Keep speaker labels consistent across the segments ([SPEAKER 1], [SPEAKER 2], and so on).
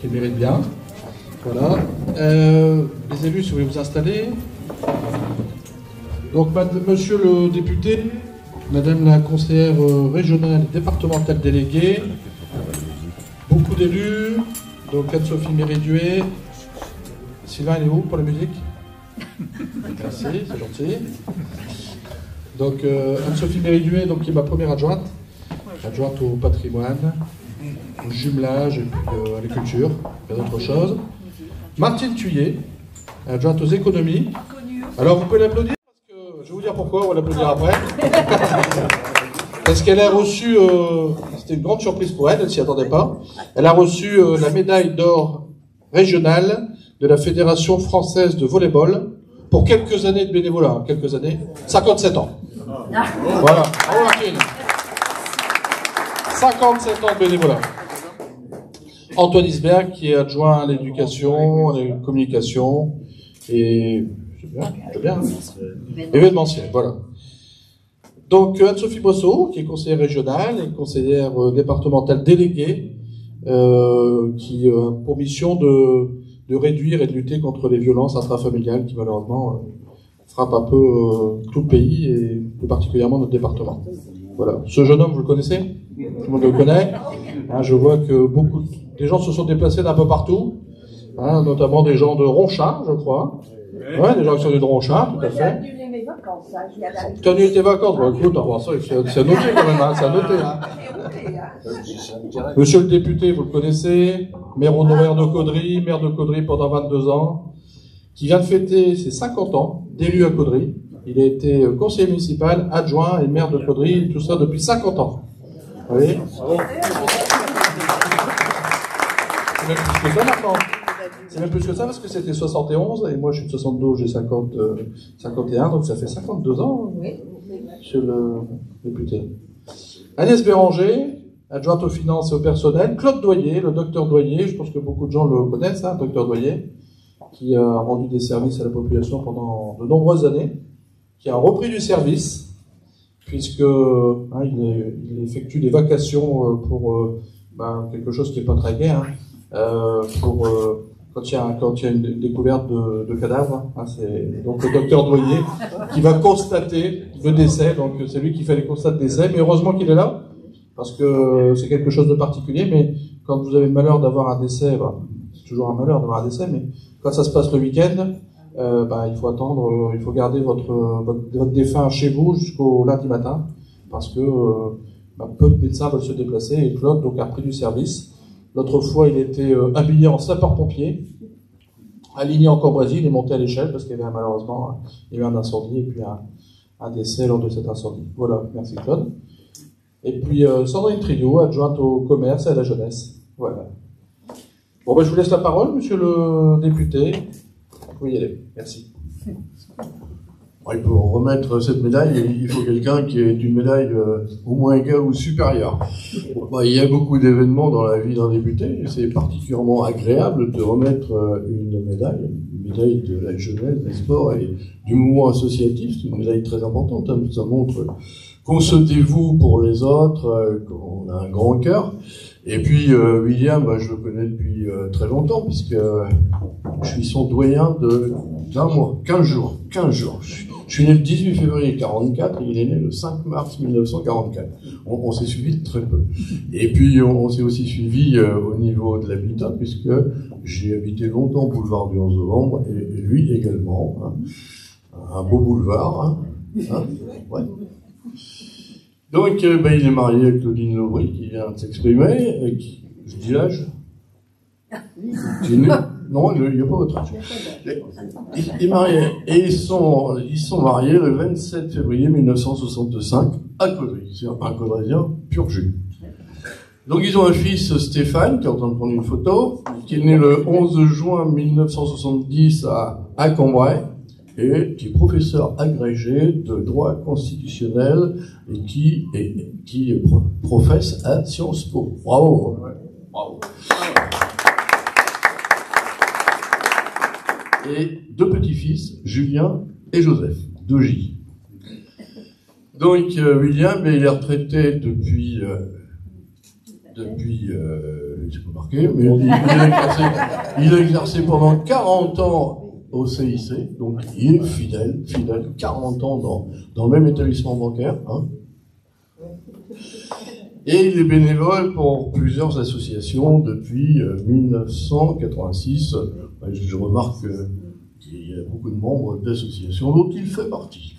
[SPEAKER 1] qui le mérite bien. Voilà. Les élus, si vous voulez vous installer. Donc, monsieur le député, madame la conseillère régionale et départementale déléguée, beaucoup d'élus, donc Anne-Sophie Mériduet. Sylvain, elle est où pour la musique? Merci, c'est gentil. Donc, Anne-Sophie Mériduet, donc, qui est ma première adjointe au patrimoine, au jumelage et puis à la culture, et d'autres choses. Martine Thuillet, adjointe aux économies. Alors, vous pouvez l'applaudir parce que je vais vous dire pourquoi, on va l'applaudir après. Parce qu'elle a reçu, c'était une grande surprise pour elle, elle ne s'y attendait pas. Elle a reçu la médaille d'or régionale de la Fédération française de volleyball pour quelques années de bénévolat. Quelques années, 57 ans. Voilà, bravo Martine. 57 ans de bénévolat. Antoine Isberg, qui est adjoint à l'éducation, à la communication, et c'est bien, événementiel, voilà. Donc Anne-Sophie Boisseau, qui est conseillère régionale et conseillère départementale déléguée, qui a pour mission de réduire et de lutter contre les violences intrafamiliales qui malheureusement frappent un peu tout le pays et plus particulièrement notre département. Voilà. Ce jeune homme, vous le connaissez? Tout le monde le connaît. Hein, je vois que beaucoup des gens se sont déplacés d'un peu partout, hein, notamment des gens de Ronchat, je crois. Ouais, des gens qui sont venus de Ronchat, tout à fait.
[SPEAKER 2] J'ai annulé mes vacances.
[SPEAKER 1] Tu as annulé tes vacances? Bon, écoute, c'est noté quand même, hein, c'est à noter. Hein. Monsieur le député, vous le connaissez, maire honoraire de Caudry, maire de Caudry pendant 22 ans, qui vient de fêter ses 50 ans d'élu à Caudry. Il a été conseiller municipal, adjoint et maire de Caudry, tout ça depuis 50 ans. Vous voyez? C'est même plus que ça maintenant. C'est même plus que ça parce que c'était 71 et moi je suis de 72, j'ai 51, donc ça fait 52 ans, monsieur le député. Agnès Béranger, adjointe aux finances et au personnel. Claude Doyer, le docteur Doyer, je pense que beaucoup de gens le connaissent, hein, docteur Doyer, qui a rendu des services à la population pendant de nombreuses années, qui a repris du service, puisque hein, il effectue des vacations pour quelque chose qui n'est pas très gai, hein, quand il y a une découverte de cadavres. Hein, c'est donc le docteur Doyer qui va constater le décès, donc c'est lui qui fait les constats de décès, mais heureusement qu'il est là, parce que c'est quelque chose de particulier, mais quand vous avez le malheur d'avoir un décès, c'est toujours un malheur d'avoir un décès, mais quand ça se passe le week-end, il faut attendre, il faut garder votre défunt chez vous jusqu'au lundi matin, parce que peu de médecins veulent se déplacer, et Claude donc a pris du service. L'autre fois, il était habillé en sapeur-pompier, aligné en Cambrésis, il est monté à l'échelle parce qu'il y avait malheureusement un incendie et puis un décès lors de cet incendie. Voilà, merci Claude. Et puis Sandrine Trio, adjointe au commerce et à la jeunesse. Voilà. Bon, je vous laisse la parole, monsieur le député. Vous pouvez y aller. Merci.
[SPEAKER 3] Pour remettre cette médaille, il faut quelqu'un qui ait une médaille au moins égale ou supérieure. Il y a beaucoup d'événements dans la vie d'un député, et c'est particulièrement agréable de remettre une médaille de la jeunesse, des sports et du mouvement associatif. C'est une médaille très importante, hein, ça montre qu'on se dévoue pour les autres, qu'on a un grand cœur. Et puis William, je le connais depuis très longtemps, puisque je suis son doyen d'un mois, 15 jours. Je suis né le 18 février 1944 et il est né le 5 mars 1944. On s'est suivi de très peu. Et puis on s'est aussi suivi au niveau de l'habitat, puisque j'ai habité longtemps boulevard du 11 novembre, et lui également. Hein. Un beau boulevard. Hein. Ouais. Donc, il est marié avec Claudine Laubry, qui vient de s'exprimer. Je dis l'âge? Non, il n'y a pas votre âge. Il est marié. Et ils sont mariés le 27 février 1965 à Caudry. C'est un Caudrésien pur jus. Donc, ils ont un fils, Stéphane, qui est en train de prendre une photo, qui est né le 11 juin 1970 à Cambrai, et qui est professeur agrégé de droit constitutionnel et qui professe à Sciences Po. Bravo. Bravo. Et deux petits-fils, Julien et Joseph, 2J. Donc William, il est retraité depuis depuis, j'ai pas marqué, mais il a exercé pendant 40 ans au CIC, donc il est fidèle, 40 ans dans le même établissement bancaire. Hein. Et il est bénévole pour plusieurs associations depuis 1986. Je remarque qu'il y a beaucoup de membres d'associations dont il fait partie.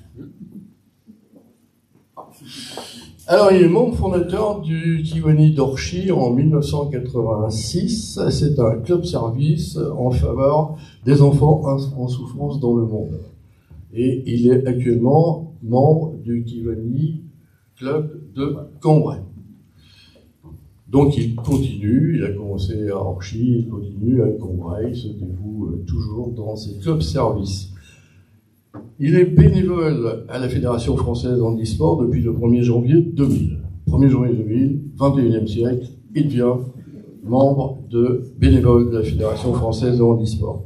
[SPEAKER 3] Alors, il est membre fondateur du Kiwani d'Orchies en 1986. C'est un club-service en faveur des enfants en souffrance dans le monde. Et il est actuellement membre du Kiwani Club de Cambrai. Donc, il continue, il a commencé à Orchies, il continue à Cambrai, il se dévoue toujours dans ses clubs-services. Il est bénévole à la Fédération française handisport depuis le 1er janvier 2000. 1er janvier 2000, 21e siècle, il devient membre bénévole de la Fédération française de handisport.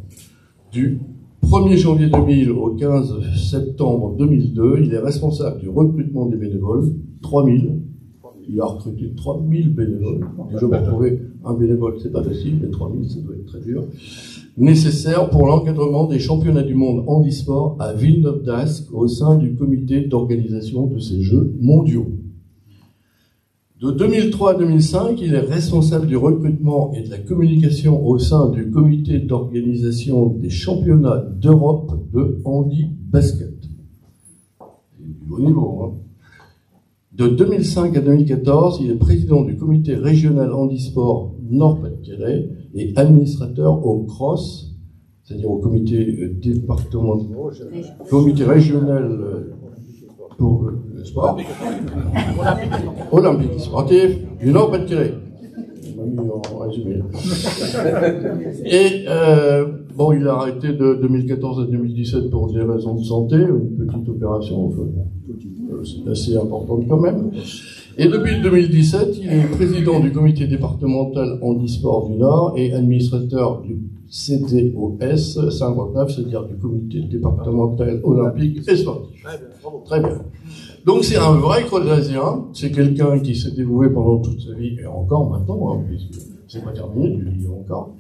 [SPEAKER 3] Du 1er janvier 2000 au 15 septembre 2002, il est responsable du recrutement des bénévoles, 3000. Il a recruté 3000 bénévoles. Déjà, pour trouver un bénévole, c'est pas facile, mais 3000, ça doit être très dur. Nécessaire pour l'encadrement des championnats du monde handisport à Villeneuve d'Ascq au sein du comité d'organisation de ces Jeux mondiaux. De 2003 à 2005, il est responsable du recrutement et de la communication au sein du comité d'organisation des championnats d'Europe de handi-basket. C'est du haut niveau, hein. De 2005 à 2014, il est président du comité régional handisport Nord-Pas-de-Calais et administrateur au CROSS, c'est-à-dire au comité comité régional pour le sport, olympique sportif du Nord-Pas-de-Calais. On m'a mis en résumé. Et bon, il a arrêté de 2014 à 2017 pour des raisons de santé, une petite opération, enfin, c'est assez importante quand même. Et depuis 2017, il est président du comité départemental handisport du Nord et administrateur du CDOS 59, c'est-à-dire du comité départemental olympique et sportif. Très bien. Donc c'est un vrai creusasien, c'est quelqu'un qui s'est dévoué pendant toute sa vie, et encore maintenant, hein, puisque c'est pas terminé, il vit encore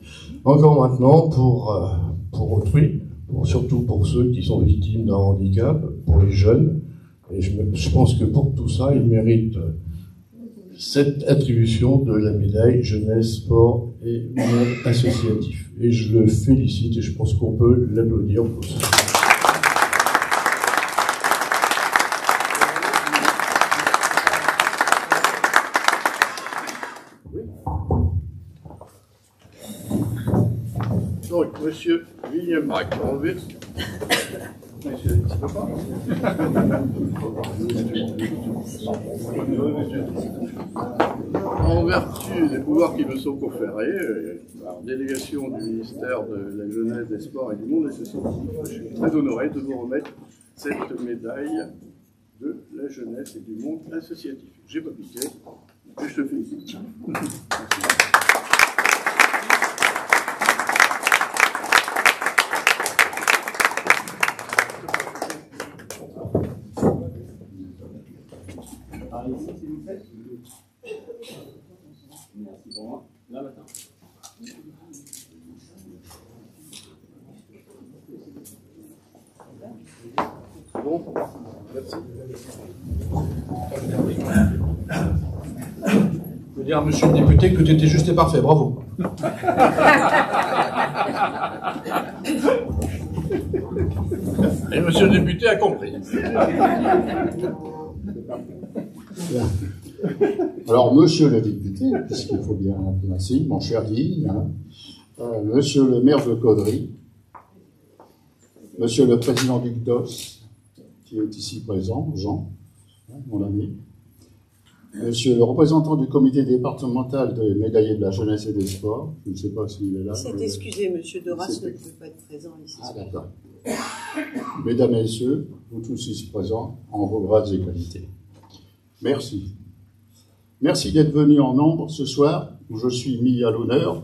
[SPEAKER 3] maintenant pour autrui, surtout pour ceux qui sont victimes d'un handicap, pour les jeunes. Et je pense que pour tout ça, il mérite cette attribution de la médaille jeunesse, sport et monde associatif. Et je le félicite et je pense qu'on peut l'applaudir pour ça. Donc, monsieur William Braque, monsieur, en vertu des pouvoirs qui me sont conférés, par délégation du ministère de la Jeunesse, des Sports et du Monde associatif, je suis très honoré de vous remettre cette médaille de la jeunesse et du monde associatif. J'ai pas piqué, et je te félicite. Merci.
[SPEAKER 2] Ici, s'il vous plaît. Merci pour moi. Là, maintenant.
[SPEAKER 3] Bon, merci.
[SPEAKER 1] Je veux dire à monsieur le député que tu étais juste et parfait, bravo.
[SPEAKER 3] Et monsieur le député a compris.
[SPEAKER 4] Alors, monsieur le député, puisqu'il faut bien appeler ainsi, mon cher Guy, hein, monsieur le maire de Caudry, monsieur le président du CDOS, qui est ici présent, Jean, hein, mon ami, monsieur le représentant du comité départemental des médaillés de la jeunesse et des sports, je ne sais pas s'il est là.
[SPEAKER 5] C'est excusé, monsieur Doras ne peut pas être présent ici.
[SPEAKER 4] Ah, d'accord. Mesdames et messieurs, vous tous ici présents, en vos grades et qualités. Merci. Merci d'être venus en nombre ce soir, où je suis mis à l'honneur.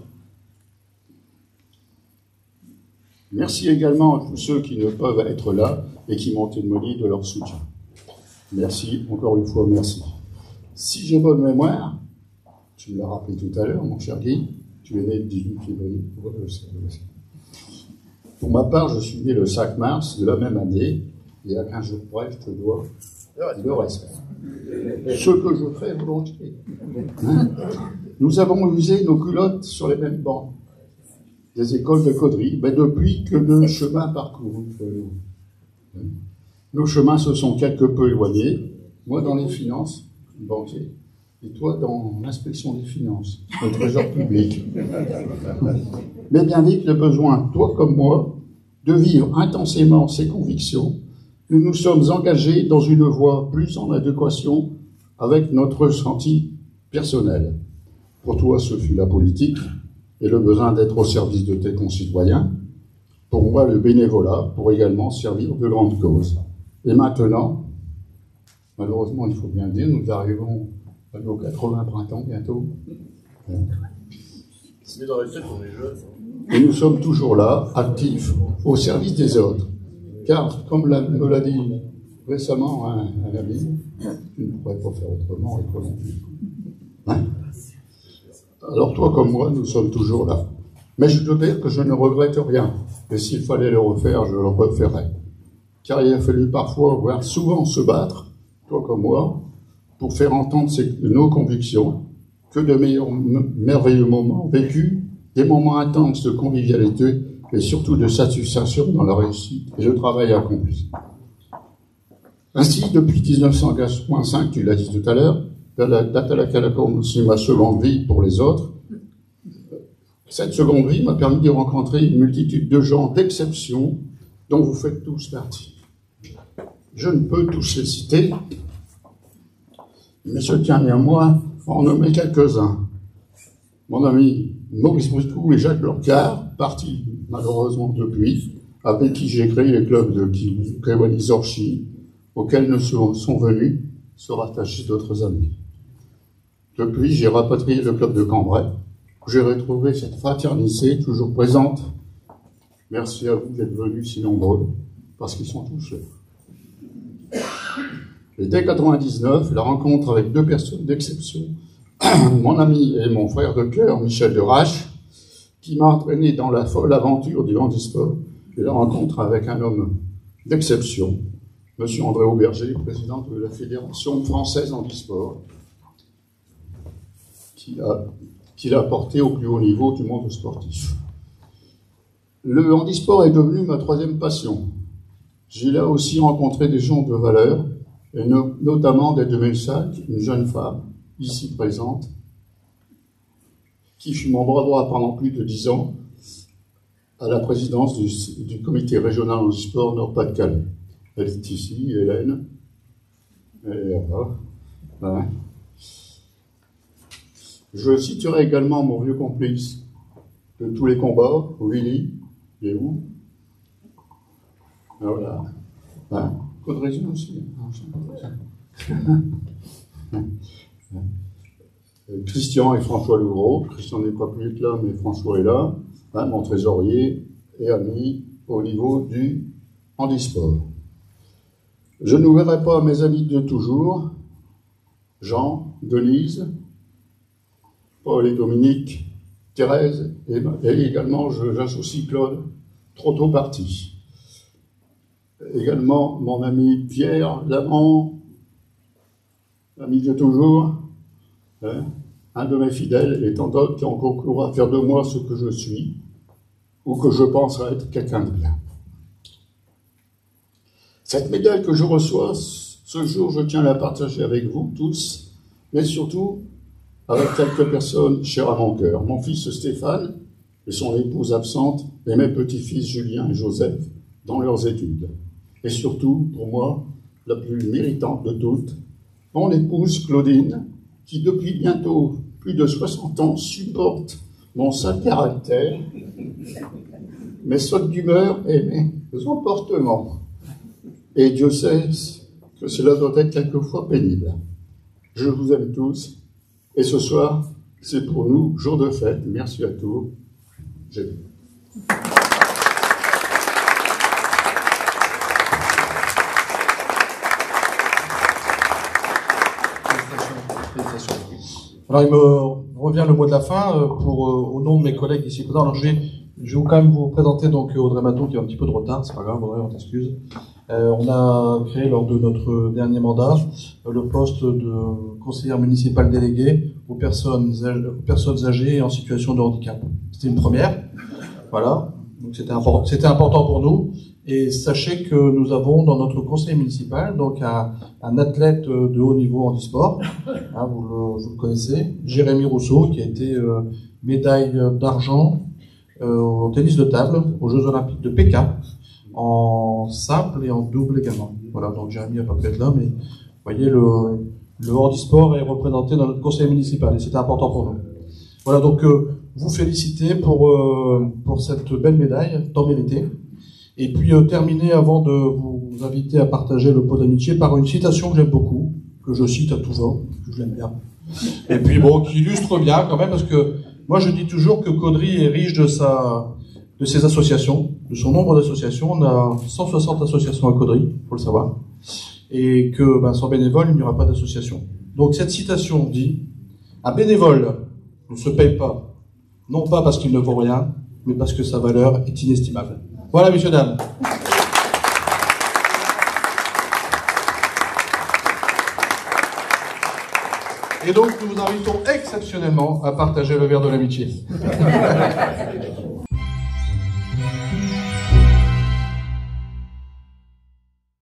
[SPEAKER 4] Merci également à tous ceux qui ne peuvent être là et qui m'ont témoigné de leur soutien. Merci, encore une fois, merci. Si j'ai bonne mémoire, Tu me l'as rappelé tout à l'heure, mon cher Guy, tu es né le 18 février. Ouais, je sais. Pour ma part, je suis né le 5 mars de la même année, et à 15 jours près, je te dois le respect. Ce que je fais volontiers. Hein? Nous avons usé nos culottes sur les mêmes bancs des écoles de Caudry, mais depuis que le chemin parcouru. Nos chemins se sont quelque peu éloignés, moi dans les finances, banquier, et toi dans l'inspection des finances, le trésor public. Mais bien vite, le besoin, toi comme moi, de vivre intensément ses convictions, nous nous sommes engagés dans une voie plus en adéquation avec notre ressenti personnel. Pour toi, ce fut la politique et le besoin d'être au service de tes concitoyens. Pour moi, le bénévolat pour également servir de grandes causes. Et maintenant, malheureusement, il faut bien le dire, nous arrivons à nos 80 printemps bientôt.
[SPEAKER 3] C'est dans les têtes, on est jeunes.
[SPEAKER 4] Et nous sommes toujours là, actifs, au service des autres. Car, comme me l'a dit récemment un ami, tu ne pourrais pas faire autrement et toi non plus. Hein? Alors toi comme moi, nous sommes toujours là. Mais je dois dire que je ne regrette rien. Et s'il fallait le refaire, je le referais. Car il a fallu parfois, voire souvent se battre, toi comme moi, pour faire entendre nos convictions, que de merveilleux moments vécus, des moments intenses de convivialité et surtout de satisfaction dans la réussite et le travail accompli. Ainsi, depuis 1985, tu l'as dit tout à l'heure, la date à laquelle a commencé ma seconde vie pour les autres, cette seconde vie m'a permis de rencontrer une multitude de gens d'exception dont vous faites tous partie. Je ne peux tous les citer, mais je tiens néanmoins à en nommer quelques-uns. Mon ami Maurice Bricou et Jacques Blanquart, partis malheureusement depuis, avec qui j'ai créé le club de Kewanizorchi, auquel nous sont venus se rattacher d'autres amis. Depuis, j'ai rapatrié le club de Cambrai, où j'ai retrouvé cette fraternité toujours présente. Merci à vous d'être venus si nombreux, parce qu'ils sont tous là. Et dès 1999, la rencontre avec deux personnes d'exception, mon ami et mon frère de cœur, Michel Derache, qui m'a entraîné dans la folle aventure du handisport, et la rencontre avec un homme d'exception, M. André Auberger, président de la Fédération française handisport, qui l'a porté au plus haut niveau du monde sportif. Le handisport est devenu ma troisième passion. J'ai là aussi rencontré des gens de valeur, et notamment dès 2005, une jeune femme, ici présente, qui fut mon bras droit pendant plus de 10 ans à la présidence du comité régional handisport Nord-Pas-de-Calais. Elle est ici, Hélène. Et voilà. Je citerai également mon vieux complice de tous les combats, Willy, il est où? Voilà. Caudrésien aussi. Christian et François Legros. Christian n'est pas plus là, mais François est là. Mon trésorier et ami au niveau du handisport. Je n'oublierai pas mes amis de toujours, Jean, Denise, Paul et Dominique, Thérèse, et également j'associe Claude, trop tôt parti. Également mon ami Pierre Lamont, ami de toujours, un de mes fidèles, et tant d'autres qui ont concouru à faire de moi ce que je suis, ou que je pense être quelqu'un de bien. Cette médaille que je reçois, ce jour, je tiens à la partager avec vous tous, mais surtout avec quelques personnes chères à mon cœur. Mon fils Stéphane et son épouse absente, et mes petits-fils Julien et Joseph dans leurs études. Et surtout, pour moi, la plus méritante de toutes, mon épouse Claudine, qui depuis bientôt plus de 60 ans supporte mon sale caractère, mes sautes d'humeur et mes emportements. Et Dieu sait que cela doit être quelquefois pénible. Je vous aime tous, et ce soir, c'est pour nous jour de fête. Merci à tous. J'ai
[SPEAKER 1] Alors, il me revient le mot de la fin au nom de mes collègues ici présents. Alors je vais quand même vous présenter donc Audrey Maton qui a un petit peu de retard, c'est pas grave Audrey, on t'excuse. On a créé lors de notre dernier mandat le poste de conseillère municipale déléguée aux personnes âgées et en situation de handicap. C'était une première, voilà. Donc c'était important pour nous. Et sachez que nous avons dans notre conseil municipal donc un athlète de haut niveau en e-sport, hein, vous le connaissez, Jérémy Rousseau, qui a été médaille d'argent au tennis de table aux Jeux Olympiques de Pékin, en simple et en double également. Voilà, donc Jérémy n'a pas pu être là, mais vous voyez, le handisport est représenté dans notre conseil municipal et c'était important pour nous. Voilà, donc vous féliciter pour cette belle médaille, tant méritée. Et puis terminer avant de vous inviter à partager le pot d'amitié par une citation que j'aime beaucoup, que je cite à tout va, que je l'aime bien. Et puis bon, qui illustre bien quand même, parce que moi je dis toujours que Caudry est riche de ses associations, de son nombre d'associations. On a 160 associations à Caudry, faut le savoir. Et que sans bénévole, il n'y aura pas d'association. Donc cette citation dit « Un bénévole ne se paye pas, non pas parce qu'il ne vaut rien, mais parce que sa valeur est inestimable. » Voilà, messieurs, dames. Et donc, nous vous invitons exceptionnellement à partager le verre de l'amitié.